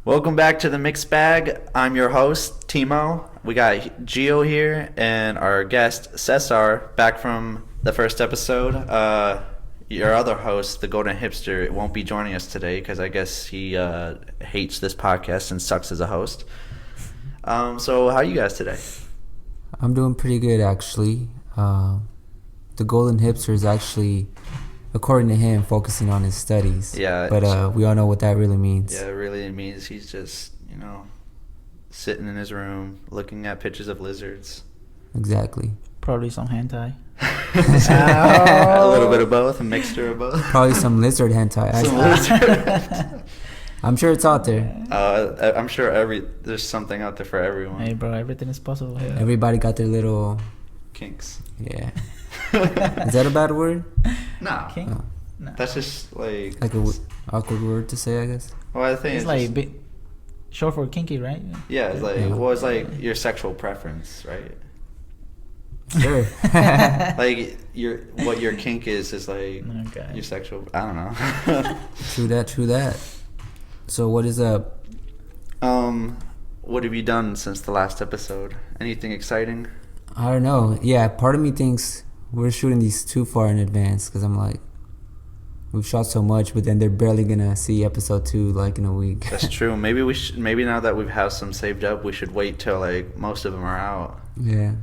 Welcome back to the Mixed Bag. I'm your host, Timo. We got Gio here and our guest, Cesar, back from the first episode. Your other host, the Golden Hipster, won't be joining us today because I guess he hates this podcast and sucks as a host. So how are you guys today? I'm doing pretty good, actually. The Golden Hipster is actually, according to him, focusing on his studies. Yeah. But we all know what that really means. Yeah, it really means he's just, sitting in his room looking at pictures of lizards. Exactly. Probably some hentai. A little bit of both, a mixture of both. Probably some lizard hentai. Some lizard. I'm sure it's out there. I'm sure there's something out there for everyone. Hey, bro, everything is possible here. Everybody got their little Kinks. Yeah. Is that a bad word? No. King? Oh. No. That's just like a awkward word to say, I guess. Well, I think it's like short for kinky, right? Yeah, it's like Yeah. it's like your sexual preference, right? Sure. Like what your kink is like Okay. your sexual. I don't know. True that. So what is up? What have you done since the last episode? Anything exciting? I don't know. Yeah, part of me thinks we're shooting these too far in advance because I'm like, we've shot so much, but then they're barely gonna see episode 2 like in a week. That's true. Maybe we should. Maybe now that we have some saved up, we should wait till like most of them are out. Yeah,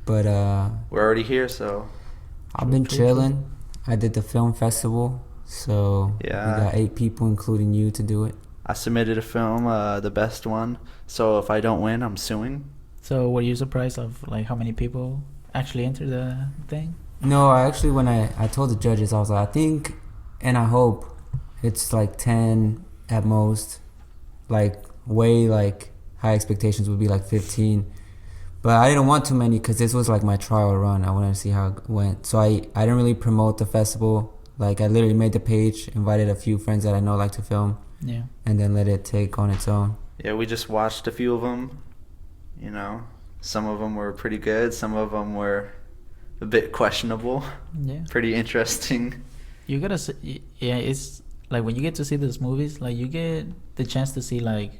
but We're already here, so I've been chilling. I did the film festival, so Yeah. we got 8 people, including you, to do it. I submitted a film, the best one. So if I don't win, I'm suing. So were you surprised of like how many people actually entered the thing? No, I actually, when I told the judges, I was like, I think and I hope it's like 10 at most. Like way like high expectations would be like 15. But I didn't want too many because this was like my trial run. I wanted to see how it went. So I didn't really promote the festival. Like I literally made the page, invited a few friends that I know like to film, Yeah. and then let it take on its own. Yeah, we just watched a few of them. Some of them were pretty good. Some of them were a bit questionable. Yeah. Pretty interesting. You gotta see, yeah, it's like when you get to see these movies, like you get the chance to see like,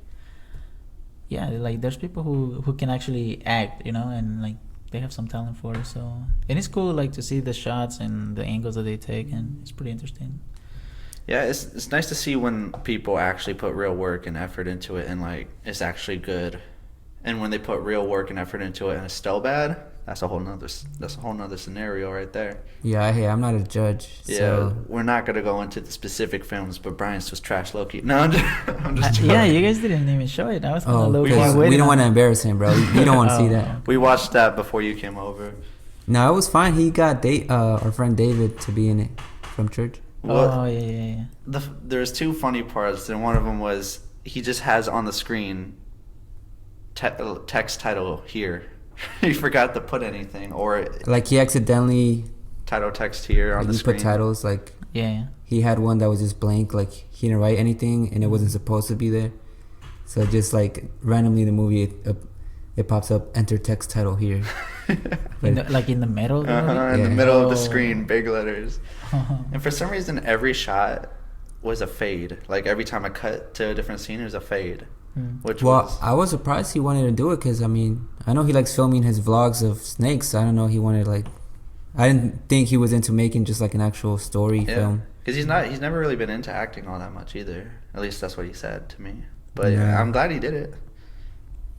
yeah, like there's people who can actually act, and like they have some talent for it. So, and it's cool like to see the shots and the angles that they take, and it's pretty interesting. Yeah, it's nice to see when people actually put real work and effort into it and like it's actually good. And when they put real work and effort into it and it's still bad, that's a whole nother scenario right there. Yeah, hey, I'm not a judge. Yeah, So we're not gonna go into the specific films, but Brian's was trash low-key. No, I'm just joking. Yeah, you guys didn't even show it. I was kind of low key because waiting. we don't want to embarrass him, bro. You don't want to see that. We watched that before you came over. No, it was fine. He got our friend David to be in it from church. Oh yeah. There's 2 funny parts, and one of them was he just has on the screen text title here. He forgot to put anything, or Like he accidentally title text here on the you screen. put titles like Yeah. he had one that was just blank, like he didn't write anything and it wasn't supposed to be there. So just like randomly in the movie it pops up, enter text title here. Like in the middle. Of the movie? In the Yeah. middle of the Oh. screen, big letters. And for some reason, every shot was a fade. Like every time I cut to a different scene, it was a fade. Which Well, was I was surprised he wanted to do it because I mean I know he likes filming his vlogs of snakes. I don't know, he wanted like, I didn't think he was into making just like an actual story film. Because he's never really been into acting all that much either. At least that's what he said to me. But Yeah. I'm glad he did it.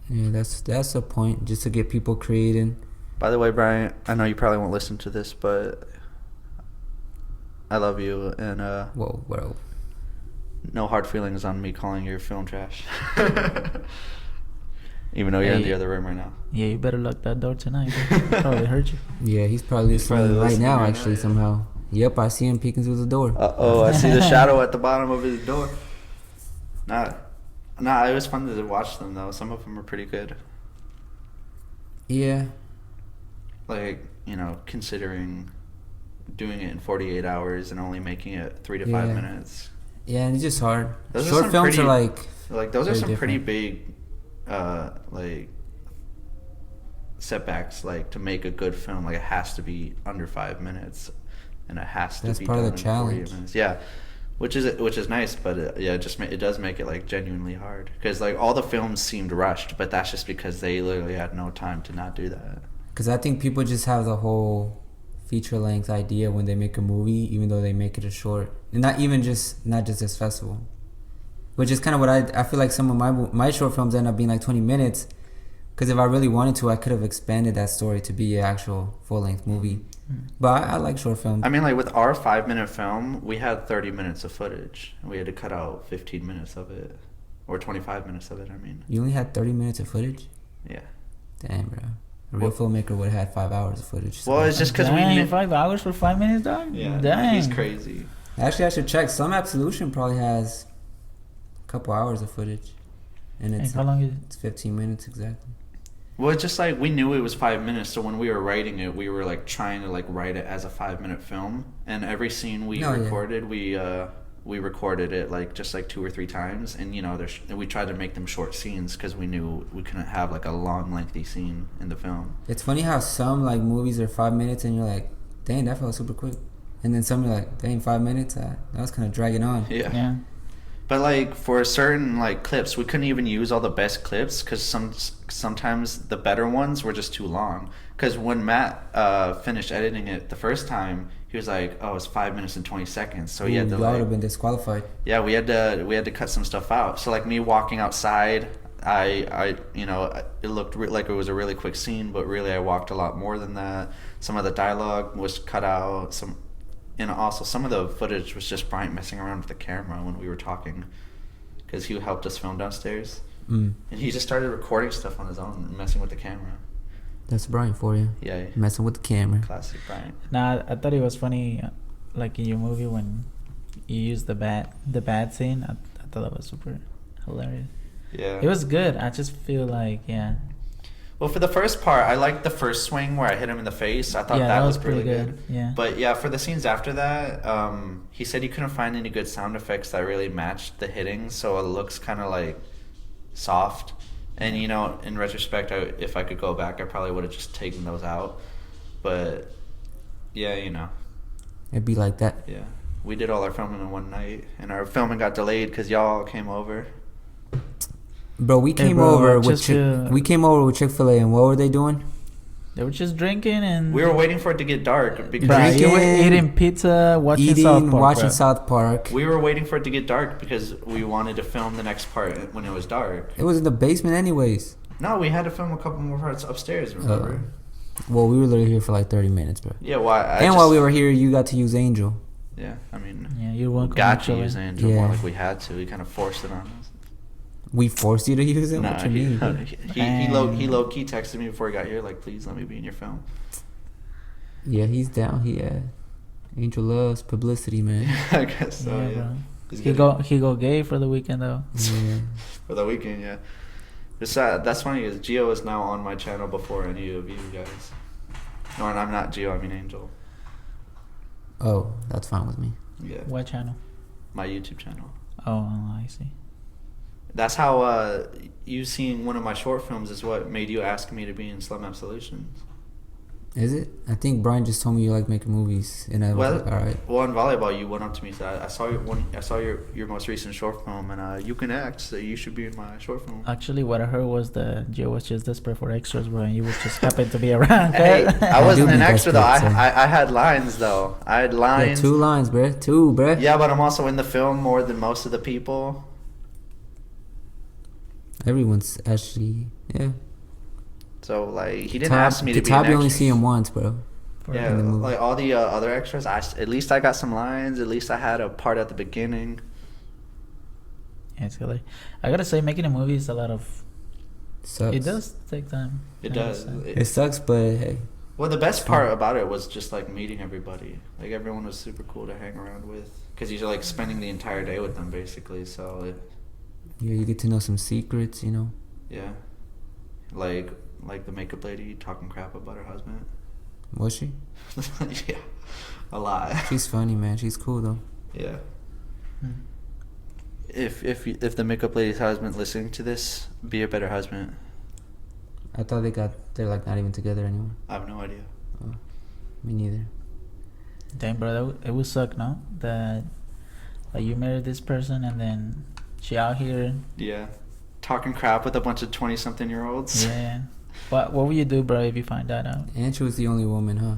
Yeah, that's the point, just to get people creating. By the way, Brian, I know you probably won't listen to this, but I love you, and Whoa. no hard feelings on me calling your film trash. Even though you're in Hey. the other room right now. Yeah, you better lock that door tonight. It'll probably hurt you. Yeah, he's probably listening right now, actually, somehow. Yep, I see him peeking through the door. I see the shadow at the bottom of his door. Nah, it was fun to watch them, though. Some of them were pretty good. Yeah. Like, considering doing it in 48 hours and only making it 3 to 5 Yeah. minutes. Yeah, and it's just hard. Those are Short some films pretty- are like... Like, those are very some pretty different. big, setbacks, like, to make a good film. Like, it has to be under 5 minutes, and it has to That's be part of done the in 48 challenge. minutes. Yeah. which is nice, but yeah, it does make it like genuinely hard because like all the films seemed rushed, but that's just because they literally had no time to not do that. Because I think people just have the whole feature length idea when they make a movie, even though they make it a short, and not just this festival, which is kind of what I feel like some of my short films end up being like 20 minutes. Because if I really wanted to, I could have expanded that story to be an actual full-length movie. But I like short films. I mean, like with our 5-minute film, we had 30 minutes of footage. And we had to cut out 15 minutes of it, or 25 minutes of it. I mean, You only had 30 minutes of footage? yeah. Damn, bro. A real filmmaker would have had 5 hours of footage. Well, it's just because we Dang, need 5 hours for 5 minutes, dog. Yeah, Dang. he's crazy. Actually, I should check. Some Absolution probably has a couple hours of footage, and And how long is it? It's 15 minutes exactly. Well, it's just like we knew it was 5 minutes, so when we were writing it, we were like trying to like write it as a 5-minute film, and every scene we recorded, we recorded it like just like 2 or 3 times, and you know, we tried to make them short scenes because we knew we couldn't have like a long, lengthy scene in the film. It's funny how some like movies are 5 minutes, and you're like, dang, that felt super quick, and then some you're like, dang, 5 minutes, that was kind of dragging on. Yeah. But like for certain like clips, we couldn't even use all the best clips because sometimes the better ones were just too long. Because when Matt finished editing it the first time, he was like, "Oh, it's 5 minutes and 20 seconds." So he had to y'all would have been disqualified. Yeah, we had to cut some stuff out. So like me walking outside, I you know, it looked like it was a really quick scene, but really I walked a lot more than that. Some of the dialogue was cut out. And also, some of the footage was just Bryant messing around with the camera when we were talking, because he helped us film downstairs, and he just started recording stuff on his own and messing with the camera. That's Brian for you. Yeah, messing with the camera. Classic Bryant. Nah, I thought it was funny, like in your movie when you used the bad scene. I thought that was super hilarious. Yeah, it was good. I just feel like Well, for the first part, I liked the first swing where I hit him in the face. I thought that was really good. Yeah. But yeah, for the scenes after that, he said he couldn't find any good sound effects that really matched the hitting, so it looks kind of like soft. And you know, in retrospect, if I could go back, I probably would have just taken those out. But yeah, you know, it'd be like that. Yeah, we did all our filming in one night, and our filming got delayed because y'all came over. Bro, we came over with Chick-fil-A, and what were they doing? They were just drinking, and we were waiting for it to get dark because you were eating pizza, watching South Park. We were waiting for it to get dark because we wanted to film the next part when it was dark. It was in the basement, anyways. No, we had to film a couple more parts upstairs. Remember? Well, we were literally here for like 30 minutes, bro. Yeah, while we were here, you got to use Angel. Yeah, I mean, you're welcome. Got to use Angel more like we had to. We kind of forced it on us. We forced you to use it? What you mean? He low-key texted me before he got here, like, please let me be in your film. Yeah, he's down. Angel loves publicity, man. I guess so, yeah. He go gay for the weekend, though. Yeah. For the weekend, yeah. That's funny, because Gio is now on my channel before any of you guys. No, and I'm not Gio, I mean Angel. Oh, that's fine with me. Yeah. What channel? My YouTube channel. Oh, I see. That's how you seeing one of my short films is what made you ask me to be in Slum Absolutions. Is it? I think Brian just told me you like making movies, and I was like, all right. Well, in volleyball, you went up to me and said, I saw your most recent short film, and you can act, so you should be in my short film. Actually, what I heard was that Joe was just desperate for extras, bro, and you would just happen to be around. Hey, I wasn't an extra though. I had lines though. I had lines. Yeah, 2 lines, bruh. Yeah, but I'm also in the film more than most of the people. Everyone's actually, yeah. So like he didn't ask me to be an extra. You only see him once, bro. Yeah, like all the other extras. At least I got some lines. At least I had a part at the beginning. Yeah, it's good. I gotta say, making a movie is a lot of. Sucks. It does take time. It does. It sucks, but hey. Well, the best part about it was just like meeting everybody. Like everyone was super cool to hang around with because you're like spending the entire day with them basically. So. Yeah, you get to know some secrets, you know. Yeah, like the makeup lady talking crap about her husband. Was she? Yeah, a lot. She's funny, man. She's cool though. Yeah. If the makeup lady's husband listening to this, be a better husband. I thought they're like not even together anymore. I have no idea. Oh, me neither. Damn, bro, it would suck, no? That Like you married this person and then she out here. Yeah. Talking crap with a bunch of 20-something-year-olds. Yeah. What would you do, bro, if you find that out? And she was the only woman, huh?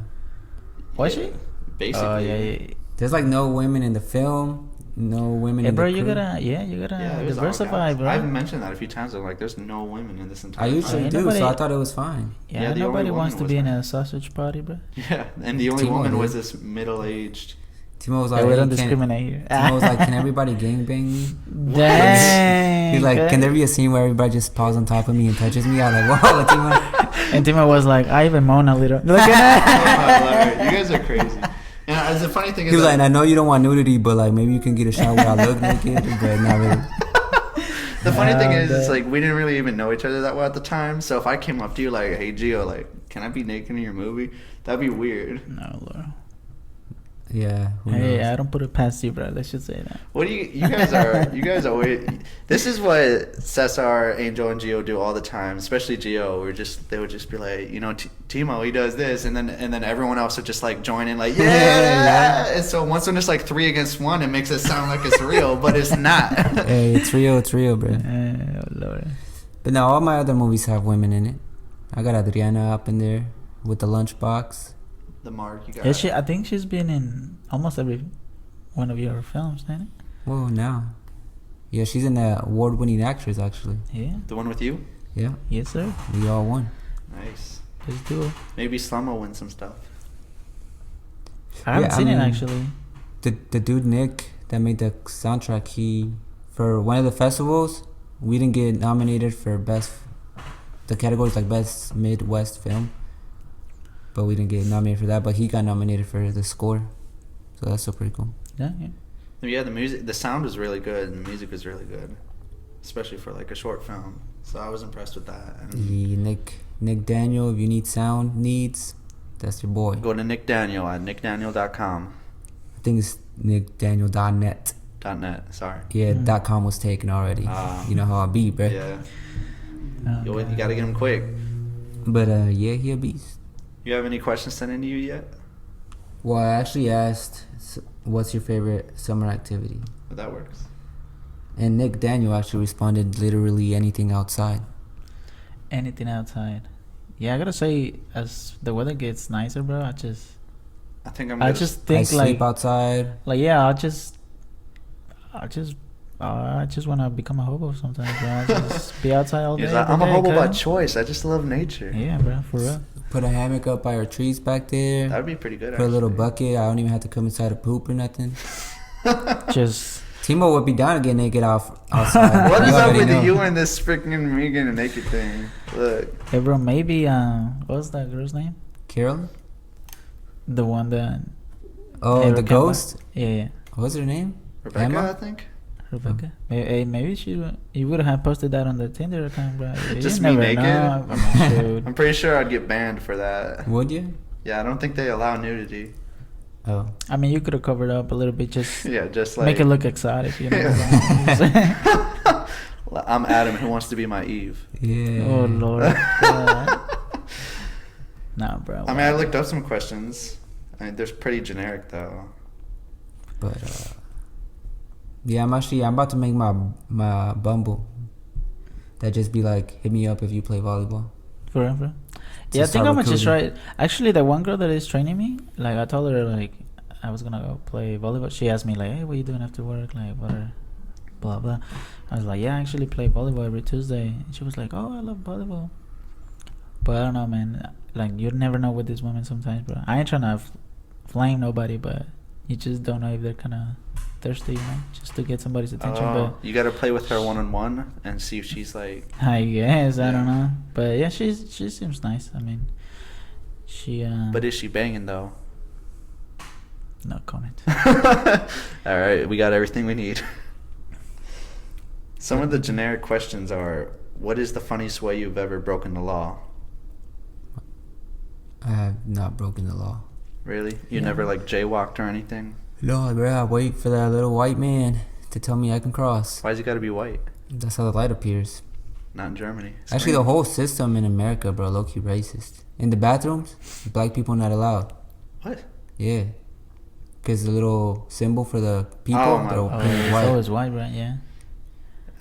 Was she? Basically. Oh yeah. There's like no women in the film, no women Hey, in bro, the crew. you gotta it was all diversify, guys. bro. I've mentioned that a few times. I'm like, there's no women in this entire I usually Ain't do, nobody- so I thought it was fine. Yeah, Yeah, the nobody only wants woman to was be in her. a sausage party, bro. Yeah, and the only Timo woman did. was this middle-aged. Timo was Yeah, like, we hey, don't can, discriminate here. Timo was like, can everybody gangbang me? Dang. He's like, okay. can there be a scene where everybody just paws on top of me and touches me? I'm like, whoa, Timo. And Timo was like, I even moan a little. Look Oh, at my Lord. You guys are crazy. And the funny thing is, He was like, that- and I know you don't want nudity, but like maybe you can get a shot where I look naked, but not really. the funny thing is, that- it's like we didn't really even know each other that well at the time. So if I came up to you like, "Hey, Gio, like, can I be naked in your movie?" That'd be weird. No, Lord. Yeah. Who Hey, knows? I don't put it past you, bro. Let's just say that. What do you guys are? You guys always. This is what Cesar, Angel, and Gio do all the time. Especially Gio. They would just be like, Timo, he does this, and then everyone else would just like join in, like, yeah. And so once when it's like 3 against 1, it makes it sound like it's real, but it's not. Hey, it's real, bro. Oh, Lord. But now all my other movies have women in it. I got Adriana up in there with the lunchbox. The mark you got. Yeah, I think she's been in almost every one of your films, ain't it? Whoa, now. Yeah, she's an award-winning actress, actually. Yeah. The one with you. Yeah, Yes, sir. we all won. Nice. Let's do it. Maybe Slum will win some stuff. I haven't Yeah, seen I it mean- actually. The dude Nick that made the soundtrack, he for one of the festivals, we didn't get nominated for best. The categories like best Midwest film, but we didn't get nominated for that. But he got nominated for the score, so that's still pretty cool. Yeah, yeah. Yeah, the sound was really good, and the music was really good, especially for like a short film. So I was impressed with that. And The Nick Daniel, if you need sound needs, that's your boy. go to Nick Daniel at nickdaniel.com. I think it's nickdaniel.net. .net. Sorry. Yeah, Mm. .com was taken already. Ah. You know how I be, bruh. Yeah. Oh, You God. gotta get him quick. But yeah, he a beast. You have any questions sent in to you yet? Well, I actually asked, what's your favorite summer activity? But that works. And Nick Daniel actually responded, literally anything outside. Anything outside. Yeah, I gotta say, as the weather gets nicer, bro, I think I'm. I gonna- just I think sleep outside. yeah, I just want to become a hobo sometimes, bro. I just be outside all day. He's like, every I'm a day, hobo by cuz. choice. I just love nature. Yeah, bro, for real. Put a hammock up by our trees back there. That would be pretty good. Put a little actually. bucket. I don't even have to come inside to poop or nothing. Just Timo would be down to get naked outside. What is You up already with know. you and this freaking me getting naked thing? Look. hey, bro, maybe what's that girl's name? Carolyn? The one that Oh, Hey, the Rebecca. ghost? yeah, What's her name? Rebecca, Emma? I think. Rebecca. Maybe you would have posted that on the Tinder account, bro. You Just me never naked? know. I mean, shoot. I'm pretty sure I'd get banned for that. Would you? Yeah, I don't think they allow nudity. Oh. I mean, you could have covered up a little bit, just Yeah, just like make it look exotic, you know. I'm Adam who wants to be my Eve. Yeah. Oh Lord. God. Nah, bro. I mean, I looked up some questions. I mean, they're pretty generic though. But yeah, I'm about to make my Bumble. That just be like, hit me up if you play volleyball. Forever. To Yeah, I think start I'm gonna just try recruiting. it. Actually, the one girl that is training me, like I told her like I was gonna go play volleyball. She asked me like, "Hey, what are you doing after work? Like, what are blah blah." I was like, "Yeah, I actually play volleyball every Tuesday." And she was like, "Oh, I love volleyball." But I don't know, man. Like you never know with these women sometimes, bro. I ain't trying to flame nobody, but you just don't know if they're kind of thirsty, you know, just to get somebody's attention. Oh, you got to play with her one-on-one and see if she's like. But I guess I don't Yeah. know. But yeah, she seems nice. I mean, she. But is she banging though? No comment. All right, we got everything we need. Some of the generic questions are: what is the funniest way you've ever broken the law? I have not broken the law. Really? You Yeah. never like jaywalked or anything? No, bro, I wait for that little white man to tell me I can cross. Why's it got to be white? That's how the light appears. Not in Germany. Actually, the whole system in America, bro, low-key racist. In the bathrooms, black people not allowed. What? Yeah. Because the little symbol for the people, Oh, they're my- painted it's white. always white, right? Yeah.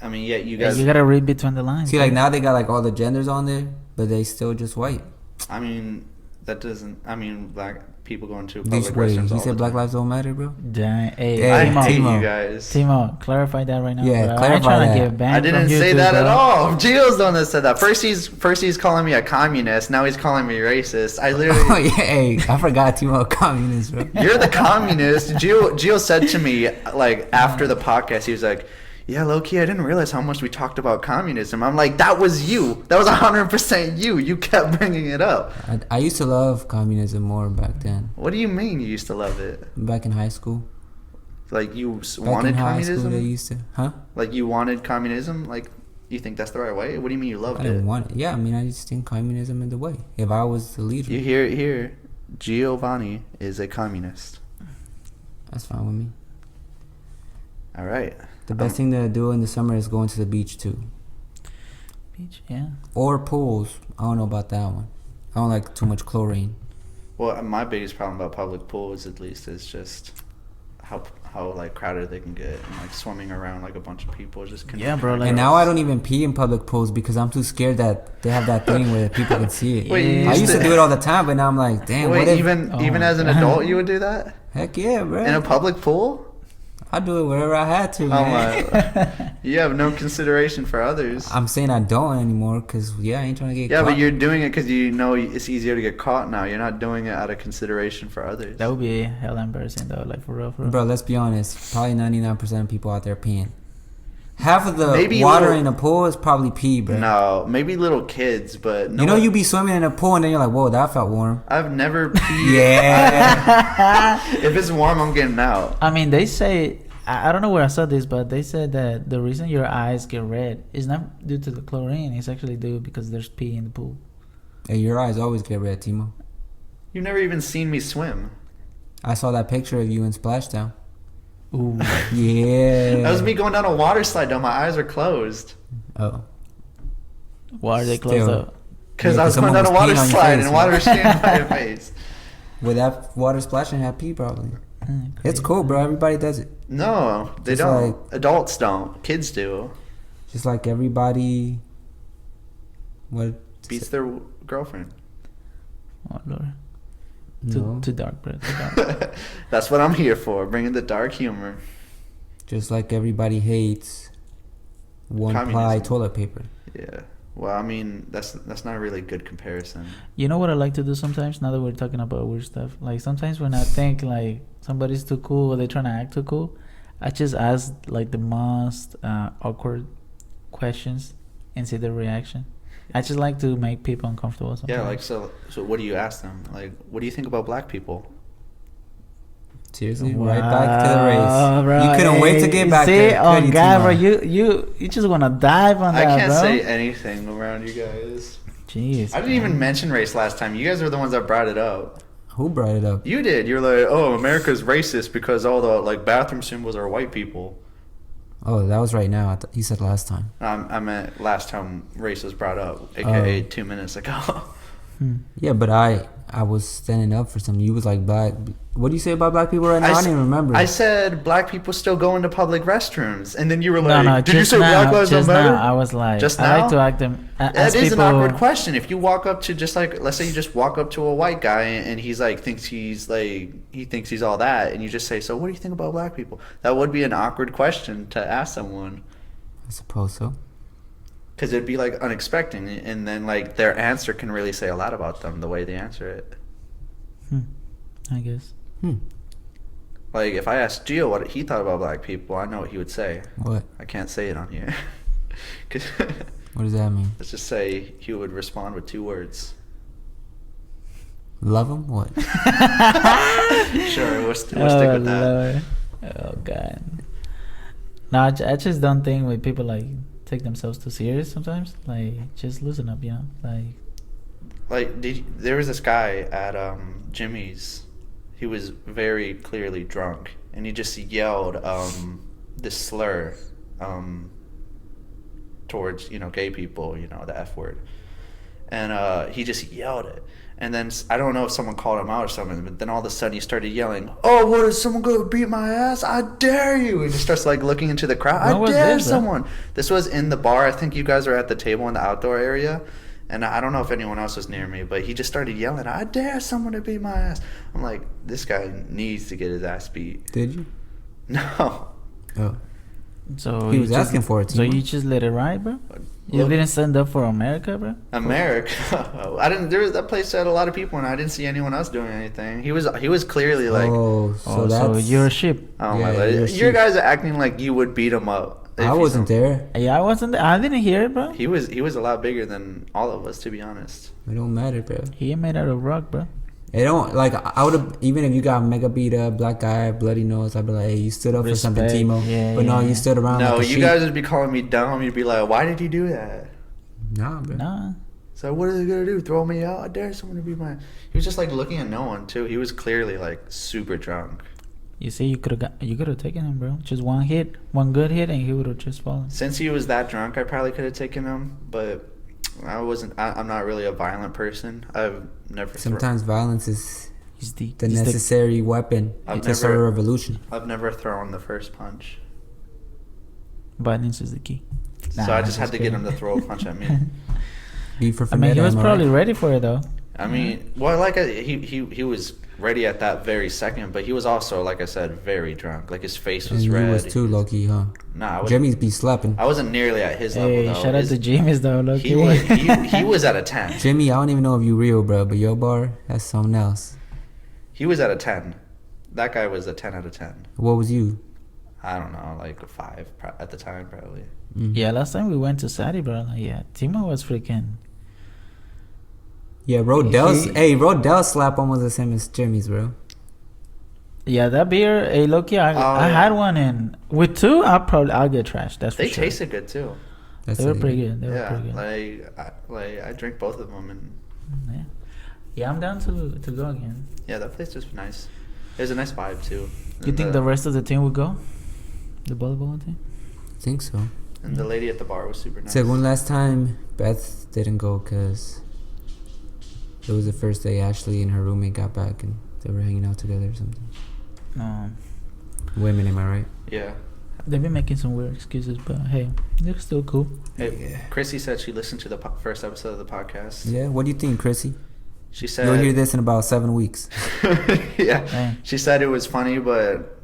I mean, yeah, you Yeah, guys. you gotta read between the lines. See, like now they got like all the genders on there, but they still just white. I mean, that doesn't. I mean, black people going to These, public wait, restrooms. you all said the Black time. Lives don't matter, bro? Dang. Hey, Hey, I Timo, hate Timo. you guys. Timo, clarify that right now. Yeah, bro. clarify I ain't trying that. to get banned I didn't from say YouTube, that bro. at all. Gio's the one that said that. First he's calling me a communist. Now he's calling me racist. I Oh literally. yeah, hey, I forgot Timo communist, bro. You're the communist. Gio said to me like after the podcast, he was like, "Yeah, low key, I didn't realize how much we talked about communism." I'm like, "That was you. That was 100% you. You kept bringing it up." I used to love communism more back then. What do you mean you used to love it? Back in high school. Like you Back wanted in high communism? school, they used to, huh? Like you wanted communism? Like you think that's the right way? What do you mean you loved I didn't it? want it. Yeah, I mean, I just think communism is the way. If I was the leader, You hear it here. Giovanni is a communist. that's fine with me. All right. The best thing to do in the summer is going to the beach too, Beach, yeah. or pools. I don't know about that one. I don't like too much chlorine. Well, my biggest problem about public pools, at least, is just how like crowded they can get and like swimming around like a bunch of people is just. Yeah, bro, like- And now I don't even pee in public pools because I'm too scared that they have that thing where people can see it. Wait, you I used used to to- do it all the time, but now I'm like, damn, Wait, what if? even Oh as an my God. adult, you would do that Heck yeah, bro. in a public pool? I do it wherever I had to. Oh Man. my! You have no consideration for others. I'm saying I don't anymore because I ain't trying to get Yeah, caught. but you're doing it because you know it's easier to get caught now. You're not doing it out of consideration for others. That would be hella embarrassing though, like for real, for real. Bro, let's be honest. Probably 99% of people out there peeing. Half of the Maybe water little- in a pool is probably pee, bro. No, maybe little kids, but no You know, one- you be swimming in a pool and then you're like, whoa, that felt warm. I've never peed. Yeah. If it's warm, I'm getting out. I mean, they say, I don't know where I saw this, but they said that the reason your eyes get red is not due to the chlorine. It's actually due because there's pee in the pool. Hey, your eyes always get red, Timo. You've never even seen me swim. I saw that picture of you in Splashdown. Ooh. Yeah. That was me going down a water slide. Though my eyes are closed Oh. Why are they closed Still. up? because Yeah, I was 'cause going someone down a was water peeing on your slide face, and water man. was standing by your face. With that water splashing, had pee probably. It's Crazy. cool, bro. Everybody does it. No, they Just don't. like- Adults don't. Kids do. Just like everybody. What? Beats their girlfriend. Oh, Lord. No. Too dark, bro. Too dark. That's what I'm here for, bringing the dark humor. Just like everybody hates one-ply Communism. toilet paper. Yeah. Well, I mean, that's not a really good comparison. You know what I like to do sometimes? Now that we're talking about weird stuff, like sometimes when I think like somebody's too cool or they're trying to act too cool, I just ask like the most awkward questions and see their reaction. I just like to make people uncomfortable. Sometimes. Yeah, like so what do you ask them? Like, what do you think about black people? Seriously, right back to the Wow, race. bro, You couldn't wait to hey, get back see, there. oh Goody God, bro, Timo. you just wanna dive on I that, can't bro. say anything around you guys. Jeez, I didn't even mention race last time. You guys were the ones that brought it up. Who brought it up? You did. You were like, "Oh, America's racist because all the like bathroom symbols are white people." Oh, that was right now. I you said last time. I meant last time race was brought up, aka Oh. 2 minutes ago. Yeah, but I was standing up for something. You was like black. What do you say about black people right now? I, s- don't even remember. I said black people still go into public restrooms, and then you were no, like, no, "Did you just say black now, lives don't just matter?" now, I was like, Just I like now? to act them. That Ask is people, an awkward question. If you walk up to just like, let's say you just walk up to a white guy and he's like thinks he's all that, and you just say, "So what do you think about black people?" That would be an awkward question to ask someone. I suppose so. Because it'd be like unexpected, and then like their answer can really say a lot about them the way they answer it. I guess. Like if I asked Gio what he thought about black people, I know what he would say. What? I can't say it on here. 'Cause What does that mean? let's just say he would respond with 2 words. Love them? What? Sure, we'll stick with that. Lord. Oh God. No, I just don't think when people like take themselves too serious sometimes. Like just loosen up, you know. Like There was this guy at Jimmy's. He was very clearly drunk, and he just yelled this slur towards gay people, the F word. and he just yelled it. And then I don't know if someone called him out or something, but then all of a sudden he started yelling, "Oh, what is someone going to beat my ass? I dare you!" And he starts like looking into the crowd. I dare someone. This was in the bar. I think you guys were at the table in the outdoor area, and I don't know if anyone else was near me, but he just started yelling, "I dare someone to beat my ass!" I'm like, this guy needs to get his ass beat. Did you? No. Oh. So he was asking for it. So you just let it ride, bro? You didn't stand up for America, bro? America? I didn't. That place had a lot of people, and I didn't see anyone else doing anything. He was clearly like, so you're a sheep. Oh my god! You guys are acting like you would beat him up. I wasn't there. Yeah, I wasn't there. I didn't hear it, bro. He was a lot bigger than all of us, to be honest. It don't matter, bro. He ain't made out of rock, bro. It don't, like, I would have, even if you got mega beat up, black guy, bloody nose, I'd be like, hey, you stood up for something, Timo. Yeah, but no, you stood around no, like a you sheep. guys would be calling me dumb. You'd be like, why did he do that? Nah, bro. Nah. So what are they gonna do? Throw me out? I dare someone to be my... He was just like looking at no one too. He was clearly like super drunk. You see, you could have taken him, bro. Just one good hit, and he would have just fallen. Since he was that drunk, I probably could have taken him, but I'm not really a violent person. I've never... Sometimes violence is... the necessary weapon to start a revolution. I've never thrown the first punch. Violence is the key. So I just had to get him to throw a punch at me. He was probably ready for it, though. I mean, well, he was ready at that very second, but he was also, like I said, very drunk. Like his face was red. He was too low-key, huh? Nah, Jimmy's be slapping. I wasn't nearly at his level, though. Shout out to Jimmy's, though, low-key. He was at a 10. Jimmy, I don't even know if you real, bro, but your bar, that's something else. He was at a 10. That guy was a 10 out of 10. What was you? I don't know, like a 5 at the time, probably. Mm-hmm. Yeah, last time we went to Saudi, bro. Like, yeah, Timo was freaking... Yeah, Rodell's slap almost the same as Jimmy's, bro. Yeah, that beer, hey, low-key, I had one, and with two, I'll get trashed. That's for sure. They tasted good too. They were pretty good. They were pretty good. I drink both of them, and yeah, I'm down to go again. Yeah, that place was nice. It was a nice vibe too. You think the rest of the team would go? The volleyball team? I think so. And the lady at the bar was super nice. So one last time, Beth didn't go because it was the first day Ashley and her roommate got back and they were hanging out together or something. Women, am I right? Yeah. They've been making some weird excuses, but hey, they're still cool. Hey, Chrissy said she listened to the first episode of the podcast. Yeah, what do you think, Chrissy? She said... You'll hear this in about 7 weeks. Yeah. Hey. She said it was funny, but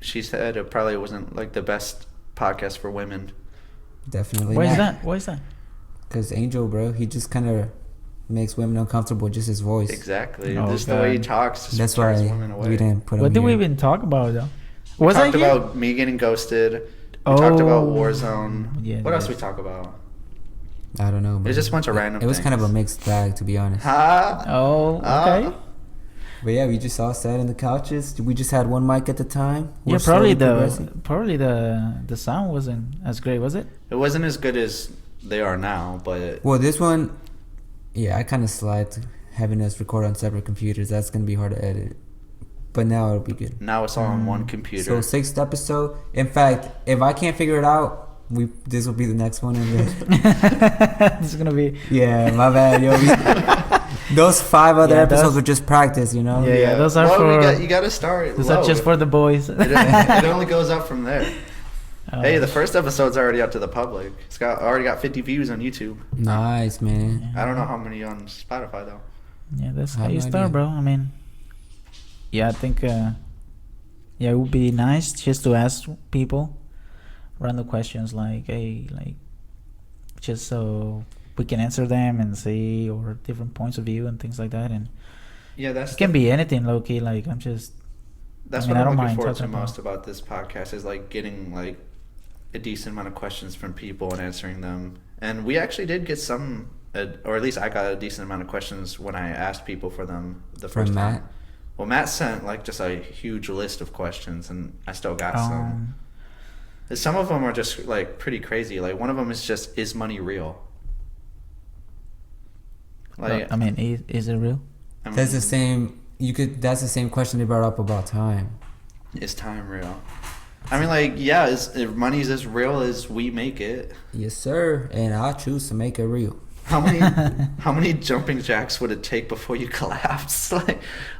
she said it probably wasn't like the best podcast for women. Definitely Why not. is that? Because Angel, bro, he just kind of makes women uncomfortable, just his voice. Exactly. Just the way he talks just That's turns why women away. we didn't put him What did we here. even talk about, though? We talked about me getting ghosted. We talked about Warzone. Yeah, what else we talk about? I don't know, bro. There's just a bunch of random It was things. kind of a mixed bag, to be honest. Okay. But yeah, we just all sat in the couches. We just had one mic at the time. Yeah, probably the sound wasn't as great, was it? It wasn't as good as they are now, but... Well, this one, yeah, I kind of slide to having us record on separate computers. That's going to be hard to edit. But now it'll be good. Now it's all on one computer. So 6th episode. In fact, if I can't figure it out, this will be the next one. This is going to be... Yeah, my bad, yo. Those 5 other episodes were just practice, you know? Yeah, those are for... You got to start Those low. are just for the boys. It only goes up from there. Hey, the first episode's already out to the public. It's already got 50 views on YouTube. Nice, man. I don't know how many on Spotify, though. Yeah, that's how you start, bro. I mean... Yeah, I think... it would be nice just to ask people random questions like, hey, like... Just so... we can answer them and see, or different points of view and things like that, and it can be anything, low key. Like I'm just. That's what I'm looking forward to most about this podcast is like getting like a decent amount of questions from people and answering them. And we actually did get some, or at least I got a decent amount of questions when I asked people for them the first time. Matt? Well, Matt sent like just a huge list of questions, and I still got some. Some of them are just like pretty crazy. Like one of them is just, is money real? Like, I mean, is it real? That's the same. That's the same question they brought up about time. Is time real? I mean, like, yeah, if money's as real as we make it. Yes, sir. And I choose to make it real. How many jumping jacks would it take before you collapse?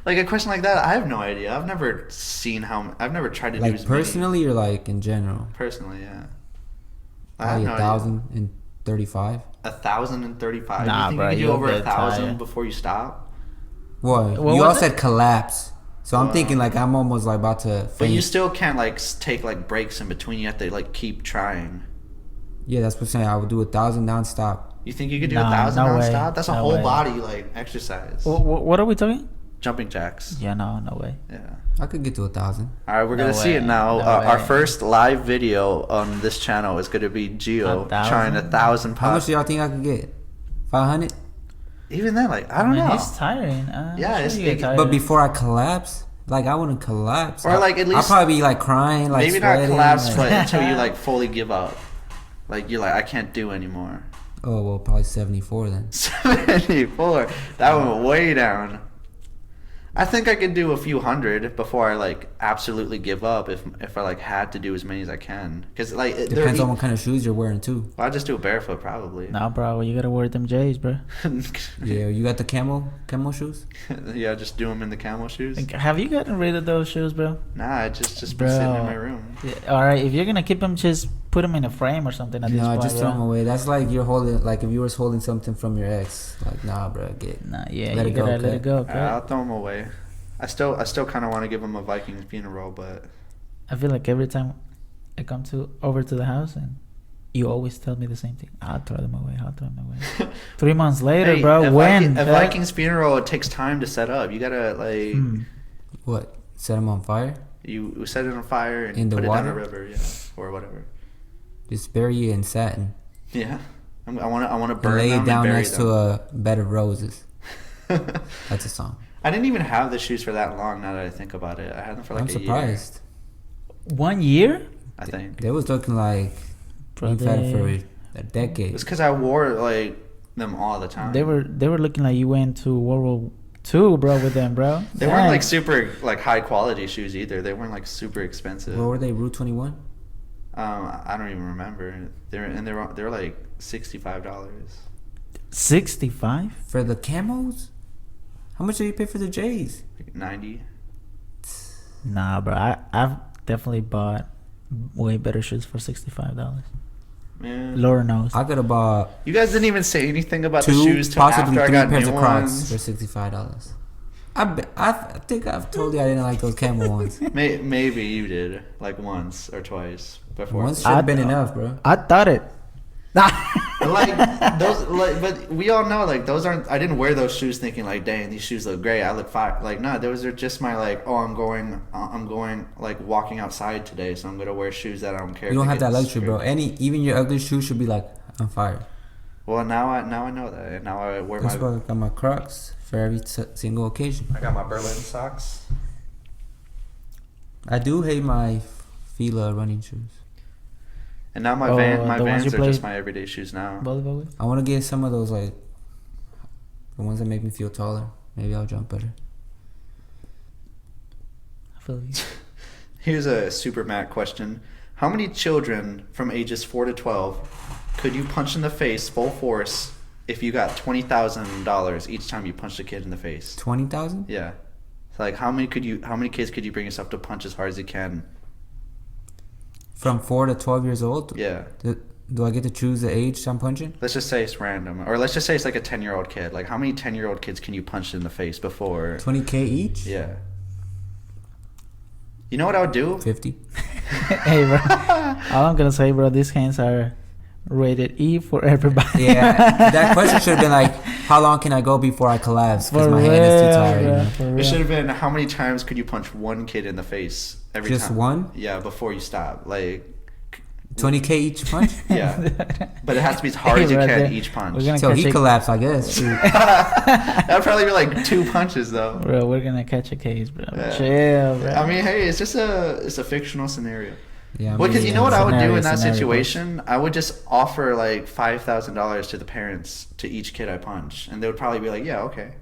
Like a question like that, I have no idea. I've never tried to do Like as personally or like in general? many. Personally, yeah. I Probably have no idea. 1,035. 1,035. Nah, You think bro, you can do you'll over get 1,000 tired. before you stop? What? What You all was it? said collapse. So I'm Wow. thinking like I'm almost like about to But you faint. still can't like take like breaks in between. You have to like keep trying. Yeah, that's what I'm saying. I would do 1,000 non-stop. You think you could do Nah, 1,000 no way. nonstop? That's a No whole way. body like exercise. What are we talking? Jumping jacks. Yeah, no way. Yeah. I could get to 1,000. All right, we're No gonna see way. it now. No Our way. first live video on this channel is gonna be Gio 1,000? trying 1,000 How much pounds. do y'all think I could get? 500? Even then, like I don't Man, know. It's tiring. Yeah, it's- you get tired. But before I collapse, like I wouldn't collapse. Or, like, at I'll least- probably be like crying, like Maybe not sweating, collapse, like- but until you like fully give up. Like you're like I can't do anymore. Oh well, probably 74 then. 74. That went way down. I think I could do a few hundred before I like absolutely give up if I like had to do as many as I can. Cause like Depends on what kind of shoes you're wearing too. I'll just do it barefoot probably. Nah, bro, you gotta wear them J's, bro. Yeah, you got the camo shoes? Yeah, just do them in the camel shoes. Like, have you gotten rid of those shoes, bro? Nah, I just been sitting in Bro. my room. Yeah, all right, if you're gonna keep them, just put them in a frame or something. At this No, point, just throw bro. them away. That's like you're holding, like if you were holding something from your ex. Like nah, bro, get. Nah, yeah, Let you it go, gotta let okay? it go. Okay? I'll throw them away. I still kind of want to give them a Vikings funeral, but I feel like every time I come over to the house and you always tell me the same thing. I'll throw them away. 3 months later, Hey, bro. When? a Vikings funeral, it takes time to set up. You gotta like What? Set them on fire? you set it on fire and In the put it down water? a river, yeah, or whatever. Just bury it in satin Yeah, I want to and burn lay them it down and bury next to a bed of roses. That's a song. I didn't even have the shoes for that long. Now that I think about it, I had them for like I'm a surprised. 1 year? I think They was looking like Bro, you've had it for they, a decade. it's because I wore like them all the time. they were looking like you went to World War II, bro, with them, bro. They weren't Dang. like super like high quality shoes either. They weren't like super expensive. What were they? Route 21? I don't even remember. They were like $65. 65? For the camos? How much did you pay for the J's? 90. Nah, bro. I've definitely bought way better shoes for $65. Man. Laura knows. I could have bought You guys didn't even say anything about the two, shoes till possibly after I three got pairs new of Crocs ones. for $65. I think I've told you I didn't like those camo ones. Maybe you did like once or twice before. Once should have been enough, bro. I thought it. Like those, like, but we all know like those aren't. I didn't wear those shoes thinking like, dang, these shoes look great. I look fine. Like, no, those are just my like, oh, I'm going like walking outside today, so I'm gonna wear shoes that I don't care. You don't if have they that get luxury, bro. scraped. Even your ugly shoes should be like on fire. Well, now I know that, and now I wear That's my. why I got my Crocs for every single occasion. I got my Berlin socks. I do hate my Fila running shoes. And now my Oh, my the ones Vans you are just play- my everyday shoes now. Volleyball with? I want to get some of those, like the ones that make me feel taller. Maybe I'll jump better. I feel you. Here's a super Matt question: how many children from ages 4 to 12 could you punch in the face full force if you got $20,000 each time you punched a kid in the face? 20,000? Yeah. So like, how many kids could you bring yourself to punch as hard as you can? From 4 to 12 years old? Yeah. Do I get to choose the age I'm punching? Let's just say it's random, or let's just say it's like a 10-year-old kid. Like, how many 10-year-old kids can you punch in the face before? 20K each? Yeah. You know what I would do? 50. Hey, bro. All I'm gonna say, bro, these hands are rated E for everybody. Yeah, that question should have been like, how long can I go before I collapse? Because my hand is too tired. You know? For It real. should have been how many times could you punch one kid in the face every time? Just one? Yeah, before you stop. Like, 20K each punch? yeah. But it has to be as hard as you Hey, can bro, each punch. we're gonna So catch he a- collapsed, I guess. Shoot. That'd probably be like 2 punches though. Bro, we're gonna catch a case, bro. Yeah. Chill, bro. I mean, hey, it's a fictional scenario. Yeah, I Well, because mean, you know what I would do in that Scenario, situation? I would just offer like $5,000 to the parents to each kid I punch, and they would probably be like, "Yeah, okay,"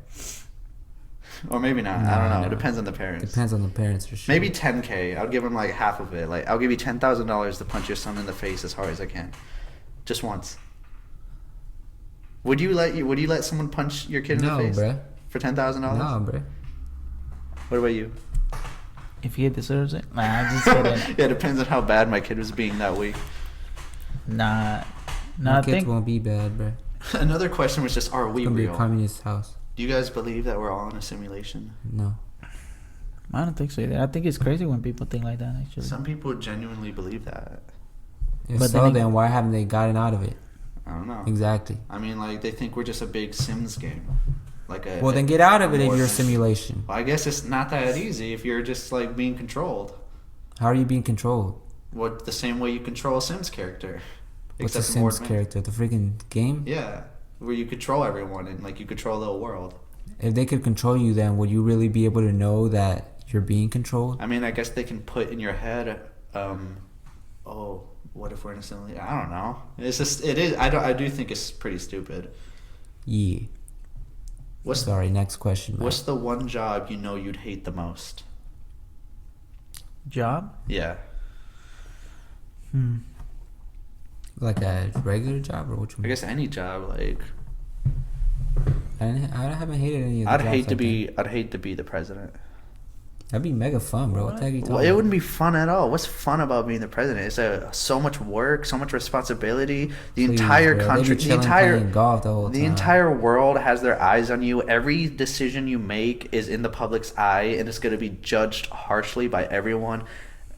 or maybe not. I don't know. No. It depends on the parents. Depends on the parents for sure. Maybe 10K. I'll give them like half of it. Like, I'll give you $10,000 to punch your son in the face as hard as I can, just once. Would you let someone punch your kid in the face? No, bruh. For $10,000? No, bruh. What about you? If he deserves it, nah, I'm just kidding. Yeah, it depends on how bad my kid was being that week. Nah, My I kids think won't be bad, bruh. Another question was just, are we It's gonna be a real? communist house. Do you guys believe that we're all in a simulation? No. I don't think so either. I think it's crazy when people think like that. Actually, Some people genuinely believe that. If But so, then then why haven't they gotten out of it? I don't know. Exactly. I mean, like, they think we're just a big Sims game. Well, then get out of it if more you're a than- simulation. Well, I guess it's not that easy if you're just, like, being controlled. How are you being controlled? What, the same way you control a Sims character. What's a Except more Sims advanced. character? The freaking game? Yeah, where you control everyone and, like, you control the whole world. If they could control you, then would you really be able to know that you're being controlled? I mean, I guess they can put in your head, oh, what if we're in a simulation? I don't know. It's just, it is, I do think it's pretty stupid. Yeah. Sorry, next question. Matt. What's the one job you know you'd hate the most? job. Yeah. Like a regular job or which one? I guess any job, like, I haven't hated any of the I'd jobs hate to like be, that. I'd hate to be the president. That'd be mega fun, bro. What the heck are you talking Well, it about? wouldn't be fun at all. What's fun about being the president? It's so much work, so much responsibility. The Please, entire bro. They be country, chilling playing golf the whole the time. entire world has their eyes on you. Every decision you make is in the public's eye, and it's going to be judged harshly by everyone.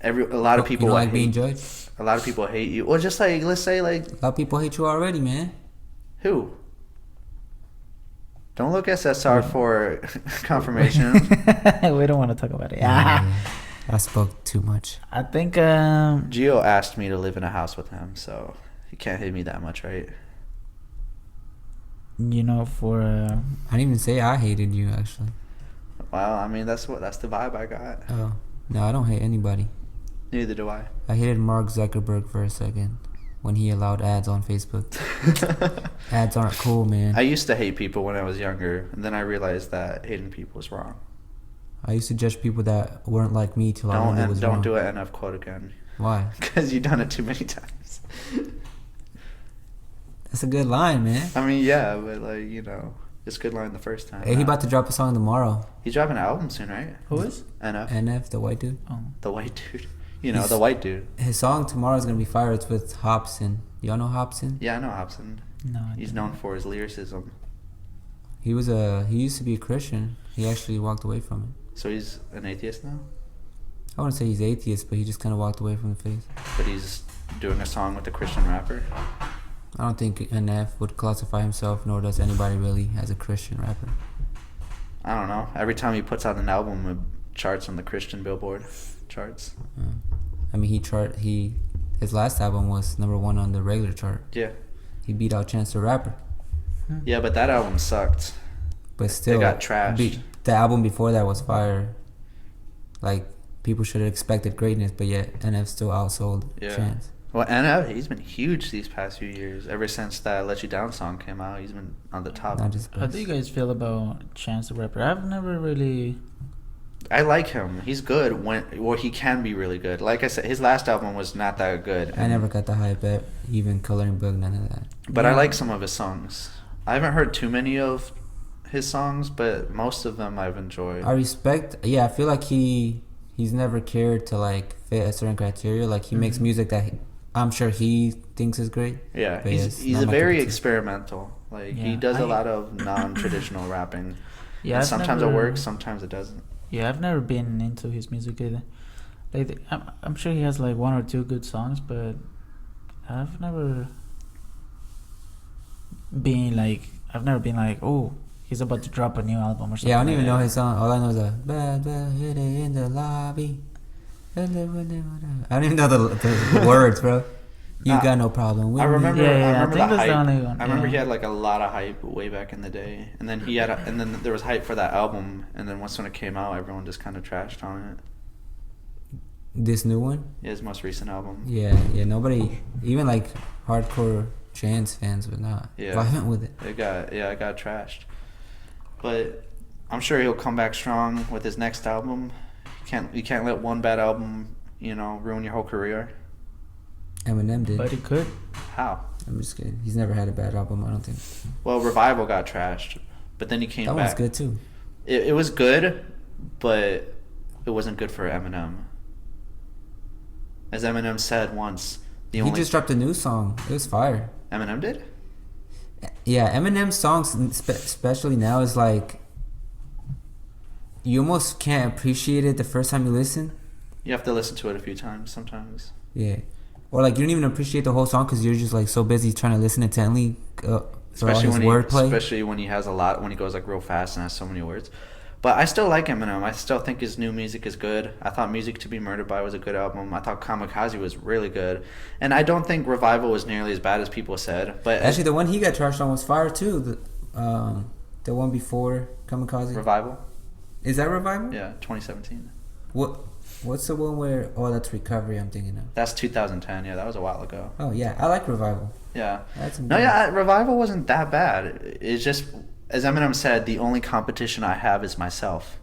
A lot of people You don't will like being hate. judged? A lot of people hate you. Well, just like, let's say, like, A lot of people hate you already, man. who? Don't look at Cesar for confirmation. We don't want to talk about it. I spoke too much. I think Gio asked me to live in a house with him, so he can't hate me that much, right? for I didn't even say I hated you, actually. Well, I mean, that's the vibe I got. Oh. No, I don't hate anybody. Neither do I. I hated Mark Zuckerberg for a second when he allowed ads on Facebook. Ads aren't cool, man. I used to hate people when I was younger, and then I realized that hating people is wrong. I used to judge people that weren't like me till I learned it was Don't wrong. do an NF quote again. Why? Because you've done it too many times. That's a good line, man. I mean, yeah, but like, it's a good line the first time. Hey, he about to drop a song tomorrow. He's dropping an album soon, right? who is? NF. NF, the white dude. Oh, The white dude. He's- The white dude. His song tomorrow is gonna be fire. It's with Hobson. Y'all know Hobson? Yeah, I know Hobson. no. I He's don't. known for his lyricism. He used to be a Christian. He actually walked away from it. So he's an atheist now? I wouldn't say he's atheist, but he just kind of walked away from the faith. But he's doing a song with a Christian rapper? I don't think NF would classify himself, nor does anybody really, as a Christian rapper. I don't know. Every time he puts out an album, it charts on the Christian Billboard charts. I mean, his last album was #1 on the regular chart. Yeah. He beat out Chance the Rapper, Yeah, but that album sucked. but still, got trashed. The album before that was fire. Like, people should have expected greatness, but yet NF still outsold Yeah. Chance. Well, and he's been huge these past few years. Ever since that "Let You Down" song came out, he's been on the top. Not just How do you guys feel about Chance the Rapper? I've never really. I like him. He's good he can be really good. Like I said, his last album was not that good. I never got the hype at even Coloring Book, none of that. But I like some of his songs. I haven't heard too many of his songs, but most of them I've enjoyed. I respect. Yeah, I feel like he's never cared to like fit a certain criteria. Like he makes music that I'm sure he thinks is great. Yeah, but he's it's a not my very cup of tea. experimental. Like he Yeah, does a lot of non-traditional rapping. Yeah, And I've sometimes never- it works, sometimes it doesn't. Yeah, I've never been into his music either. Like, I'm sure he has like one or two good songs, but I've never been like, oh, he's about to drop a new album or something. Yeah, I don't even like know that. his song. All I know is a bad hit it in the lobby. I don't even know the words, bro. You got no problem with I me. remember. Yeah, I I remember think the that's hype. the only one, I remember yeah. he had like a lot of hype way back in the day, and then and then there was hype for that album, and then once when it came out, everyone just kind of trashed on it. This new one? Yeah, his most recent album. Yeah. Nobody, even like hardcore Chance fans, were not vibing with it. It got trashed. But I'm sure he'll come back strong with his next album. You can't let one bad album, ruin your whole career. Eminem did. But it could. How? I'm just kidding. He's never had a bad album, I don't think. Well, Revival got trashed, but then he came That back. one's good too. It was good, but it wasn't good for Eminem. As Eminem said once, He just dropped a new song. It was fire. Eminem did? Yeah, Eminem's songs, especially now, is like you almost can't appreciate it the first time you listen. You have to listen to it a few times sometimes. Yeah, or like you don't even appreciate the whole song because you're just like so busy trying to listen intently. Especially when he has a lot, when he goes like real fast and has so many words. But I still like Eminem. I still think his new music is good. I thought Music to Be Murdered By was a good album. I thought Kamikaze was really good. And I don't think Revival was nearly as bad as people said. But actually, the one he got trashed on was fire too. The one before Kamikaze. Revival? Is that Revival? Yeah, 2017. What's the one where... Oh, that's Recovery I'm thinking of. That's 2010. Yeah, that was a while ago. Oh, yeah. I like Revival. Yeah. Revival wasn't that bad. It's just, as Eminem said, the only competition I have is myself.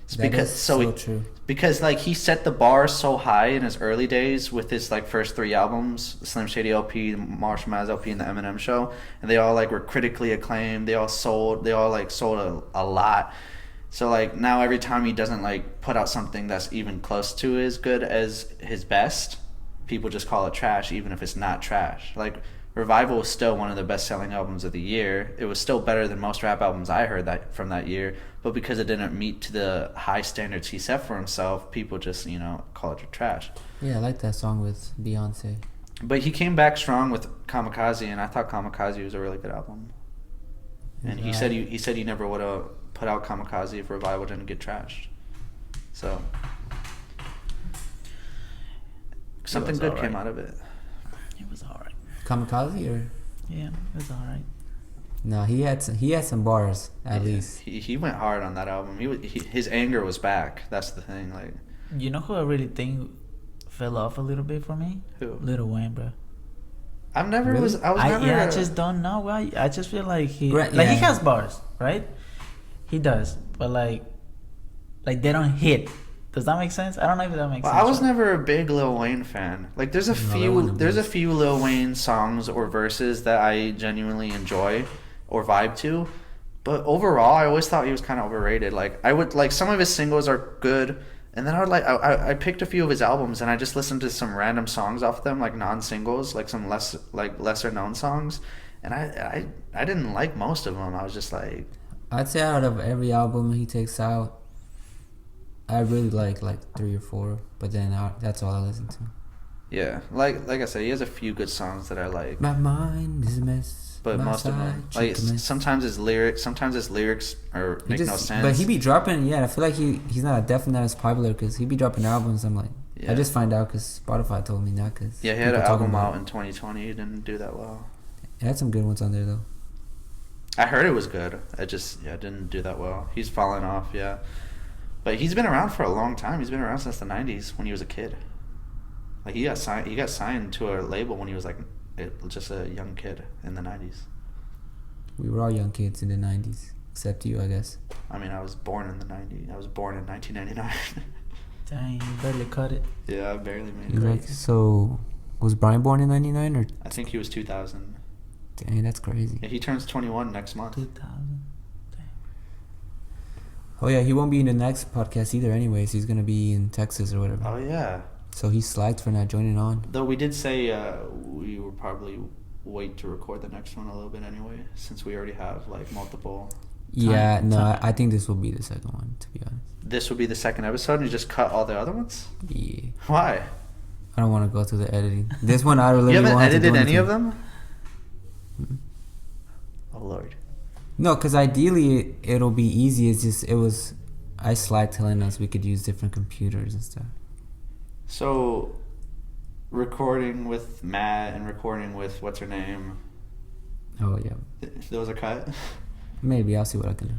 It's true. Because like he set the bar so high in his early days with his like first 3 albums, Slim Shady LP, Marshall Mathers LP, and the Eminem Show, and they all like were critically acclaimed. They all sold a lot. So like now every time he doesn't like put out something that's even close to as good as his best, people just call it trash, even if it's not trash. Like Revival was still one of the best-selling albums of the year. It was still better than most rap albums I heard from that year, but because it didn't meet to the high standards he set for himself, people just, call it trash. Yeah, I like that song with Beyonce. But he came back strong with Kamikaze, and I thought Kamikaze was a really good album. And he said he never would have put out Kamikaze if Revival didn't get trashed. So something good came out of it. It was alright. Kamikaze or? Yeah, it was alright. No, he had some bars at least. He went hard on that album. His anger was back. That's the thing. Like, you know who I really think fell off a little bit for me? Who? Lil Wayne, bro. I just don't know why. I just feel like he has bars, right? He does, but like they don't hit. Does that make sense? I don't know if that makes sense. I was never a big Lil Wayne fan. Like, there's a few Lil Wayne songs or verses that I genuinely enjoy or vibe to, but overall, I always thought he was kind of overrated. Like, I would like some of his singles are good, and then I picked a few of his albums and I just listened to some random songs off them, like non-singles, like some lesser known songs, and I didn't like most of them. I was just like, I'd say out of every album he takes out, I really like 3 or 4, but then that's all I listen to. Yeah, like I said, he has a few good songs that I like. My mind is a mess, but most of them, like sometimes his lyrics make no sense. But he be dropping. Yeah, I feel like he's not definitely not as popular because he be dropping albums. I'm like, I just find out because Spotify told me not. Cause he had an album out in 2020. He didn't do that well. He had some good ones on there though. I heard it was good. It just didn't do that well. He's fallen off. Yeah. But he's been around for a long time. He's been around since the 90s when he was a kid. Like he got signed to a label when he was like just a young kid in the 90s. We were all young kids in the 90s, except you, I guess. I mean, I was born in the 90s. I was born in 1999. Dang, you barely cut it. Yeah, I barely made it. Like, so, was Brian born in 99 or? I think he was 2000. Dang, that's crazy. Yeah, he turns 21 next month. 2000. Oh yeah, he won't be in the next podcast either anyways. He's going to be in Texas or whatever. Oh yeah. So he's slacked for not joining on. Though we did say we will probably wait to record the next one a little bit anyway, since we already have like multiple. I think this will be the second one, to be honest. This will be the second episode and you just cut all the other ones? Yeah. Why? I don't want to go through the editing. This one I really You haven't wanted edited to do any anything. of them? Mm-mm. Oh Lord. No, because ideally it'll be easy. It's just I slacked telling us we could use different computers and stuff. So, recording with Matt and recording with what's her name? Oh yeah. Those are cut. Maybe I'll see what I can do.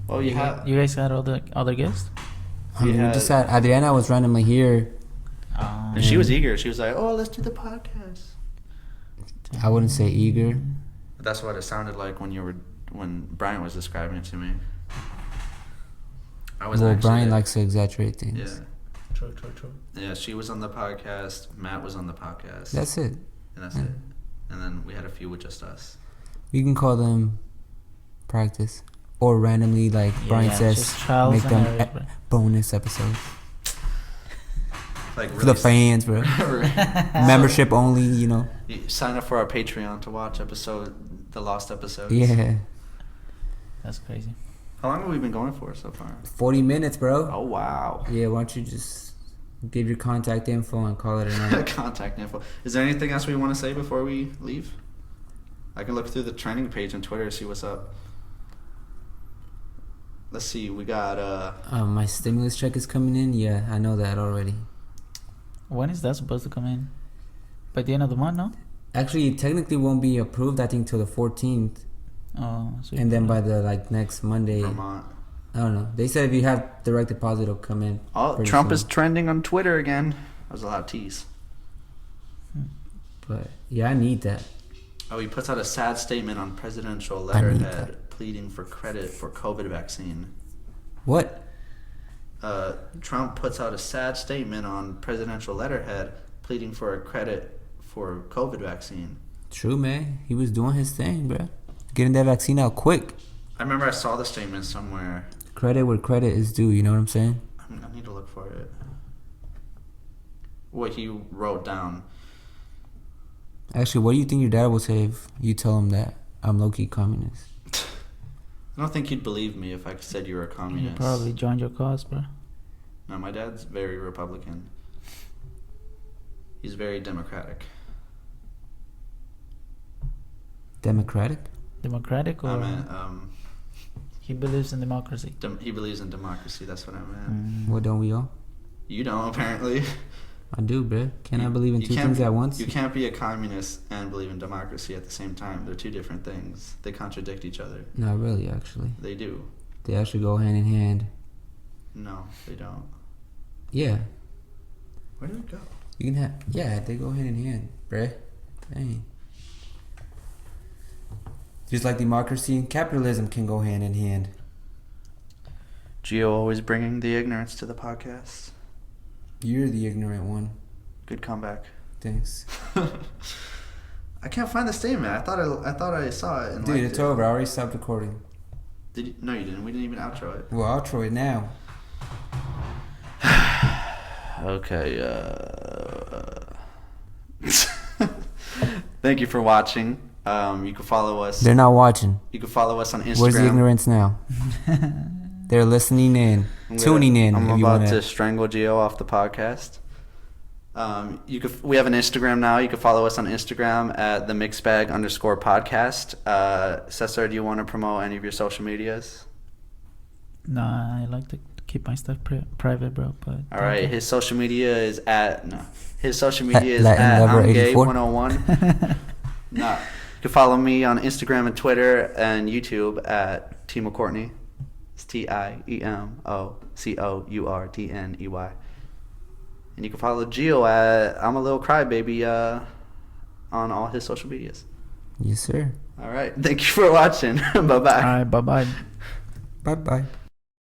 Well, you guys had all the other guests? I mean, we just had Adriana was randomly here. And she was eager. She was like, "Oh, let's do the podcast." I wouldn't say eager. That's what it sounded like when Brian was describing it to me. Brian likes to exaggerate things. Yeah. True. Yeah, she was on the podcast. Matt was on the podcast. That's it. And that's it. and then we had a few with just us. We can call them practice. Or randomly, like Brian says, just trials make and them errors, bro. bonus episodes. Like For the fans, bro. Membership only, you know. You sign up for our Patreon to watch the lost episodes. Yeah. That's crazy. How long have we been going for so far? 40 minutes, bro. Oh, wow. Yeah, why don't you just give your contact info and call it a night. Contact info. Is there anything else we want to say before we leave? I can look through the trending page on Twitter, see what's up. Let's see, we got My stimulus check is coming in. Yeah, I know that already. When is that supposed to come in? By the end of the month, no? Actually, it technically won't be approved, I think, till the 14th. Oh, so And then by the next Monday, Vermont. I don't know. They said if you have direct deposit, it'll come in. Oh, pretty Trump soon. is trending on Twitter again. That was a lot of tease. But yeah, I need that. Oh, he puts out a sad statement on presidential I need letterhead that. pleading for credit for COVID vaccine. What? Trump puts out a sad statement on presidential letterhead pleading for a credit for COVID vaccine. True, man. He was doing his thing, bro. Getting that vaccine out quick. I remember I saw the statement somewhere. Credit where credit is due. You know what I'm saying? I need to look for it. What he wrote down. Actually, what do you think your dad will say if you tell him that I'm low-key communist? I don't think he'd believe me if I said you were a you communist. probably joined your cause, bro. No, my dad's very Republican. He's very democratic. Democratic? Democratic or I meant, he believes in democracy. he believes in democracy. That's what I meant. What don't we all? You don't, apparently. I do, bro. Can I believe in You two can't things be- at once? You can't be a communist and believe in democracy at the same time. They're two different things. They contradict each other. Not really, actually. They do. They actually go hand in hand. No, they don't. Yeah. Where did it go? You can have... Yeah, they go hand in hand, bruh. Dang. Just like democracy and capitalism can go hand in hand. Gio always bringing the ignorance to the podcast. You're the ignorant one. Good comeback. Thanks. I can't find the statement. I thought I saw it. And Dude, liked it's it. over. I already stopped recording. Did you? No, you didn't. We didn't even outro it. Well, I'll try it now. Okay. Thank you for watching. You can follow us. They're not watching. You can follow us on Instagram. Where's the ignorance now? They're listening in, tuning in. I'm if you about wanna. to strangle Gio off the podcast. We have an Instagram now. You can follow us on Instagram at @themixbag_podcast. Cesar, do you want to promote any of your social medias? Nah, I like to keep my stuff private, bro. But All right, his social media is at Latin I'm Lover gay 84. 101. No, you can follow me on Instagram and Twitter and YouTube at TiemoCourtney. It's TiemoCourtney. And you can follow Gio at I'm a Little Crybaby on all his social medias. Yes, sir. All right, thank you for watching. Bye bye. All right, bye bye. Bye-bye.